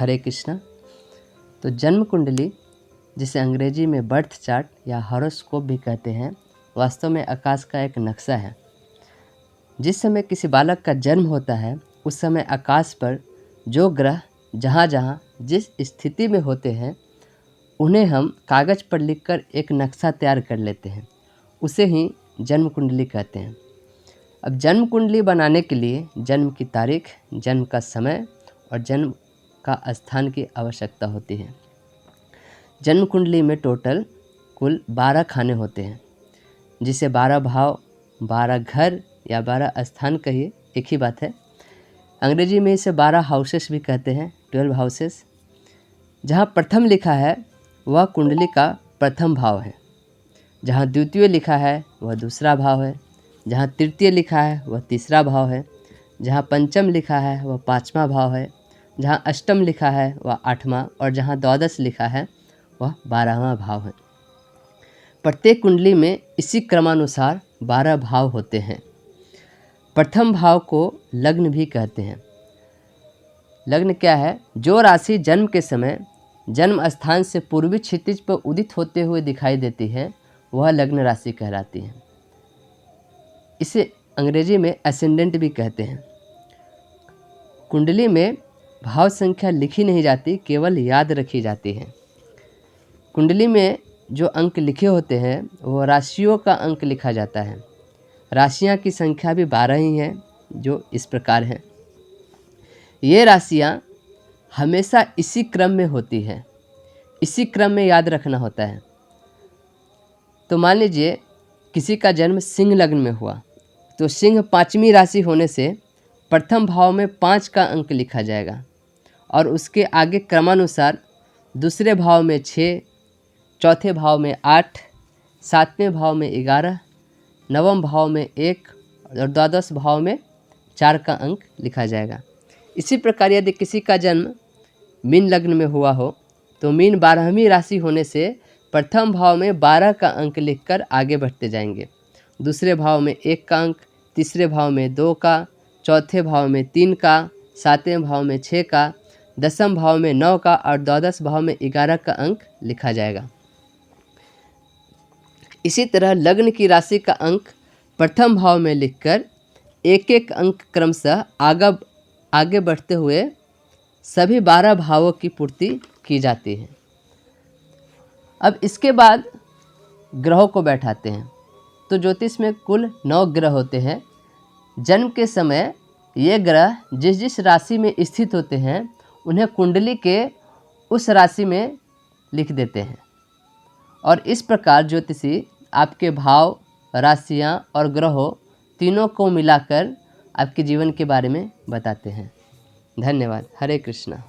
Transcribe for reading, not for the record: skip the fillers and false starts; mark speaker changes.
Speaker 1: हरे कृष्णा। तो जन्म कुंडली, जिसे अंग्रेजी में बर्थ चार्ट या हॉरोस्कोप भी कहते हैं, वास्तव में आकाश का एक नक्शा है। जिस समय किसी बालक का जन्म होता है उस समय आकाश पर जो ग्रह जहाँ जहाँ जिस स्थिति में होते हैं उन्हें हम कागज़ पर लिखकर एक नक्शा तैयार कर लेते हैं, उसे ही जन्म कुंडली कहते हैं। अब जन्म कुंडली बनाने के लिए जन्म की तारीख, जन्म का समय और जन्म का स्थान की आवश्यकता होती है। जन्म कुंडली में टोटल कुल 12 खाने होते हैं, जिसे 12 भाव, 12 घर या 12 स्थान कहिए, एक ही बात है। अंग्रेजी में इसे 12 हाउसेस भी कहते हैं, 12 हाउसेस। जहाँ प्रथम लिखा है वह कुंडली का प्रथम भाव है, जहाँ द्वितीय लिखा है वह दूसरा भाव है, जहाँ तृतीय लिखा है वह तीसरा भाव है, जहाँ पंचम लिखा है वह 5वां भाव है, जहाँ अष्टम लिखा है वह 8वां और जहाँ द्वादश लिखा है वह 12वां भाव है। प्रत्येक कुंडली में इसी क्रमानुसार 12 भाव होते हैं। प्रथम भाव को लग्न भी कहते हैं। लग्न क्या है? जो राशि जन्म के समय जन्म स्थान से पूर्वी क्षितिज पर उदित होते हुए दिखाई देती है वह लग्न राशि कहलाती है। इसे अंग्रेजी में एसेंडेंट भी कहते हैं। कुंडली में भाव संख्या लिखी नहीं जाती, केवल याद रखी जाती है। कुंडली में जो अंक लिखे होते हैं वो राशियों का अंक लिखा जाता है। राशियां की संख्या भी 12 ही हैं, जो इस प्रकार हैं। ये राशियां हमेशा इसी क्रम में होती है, इसी क्रम में याद रखना होता है। तो मान लीजिए किसी का जन्म सिंह लग्न में हुआ तो सिंह 5वीं राशि होने से प्रथम भाव में 5 का अंक लिखा जाएगा और उसके आगे क्रमानुसार दूसरे भाव में 6, चौथे भाव में 8, 7वें भाव में 11, 9वें भाव में 1 और द्वादश भाव में 4 का अंक लिखा जाएगा। इसी प्रकार यदि किसी का जन्म मीन लग्न में हुआ हो तो मीन 12वीं राशि होने से प्रथम भाव में 12 का अंक लिखकर आगे बढ़ते जाएंगे। दूसरे भाव में 1 का अंक, तीसरे भाव में 2 का, चौथे भाव में 3 का, 7वें भाव में 6 का, 10वें भाव में 9 का और द्वादश भाव में 11 का अंक लिखा जाएगा। इसी तरह लग्न की राशि का अंक प्रथम भाव में लिखकर एक एक अंक क्रमशः आगे बढ़ते हुए सभी 12 भावों की पूर्ति की जाती है। अब इसके बाद ग्रहों को बैठाते हैं। तो ज्योतिष में कुल 9 ग्रह होते हैं। जन्म के समय ये ग्रह जिस जिस राशि में स्थित होते हैं उन्हें कुंडली के उस राशि में लिख देते हैं और इस प्रकार ज्योतिषी आपके भाव, राशियां और ग्रहों तीनों को मिलाकर आपके जीवन के बारे में बताते हैं। धन्यवाद। हरे कृष्णा।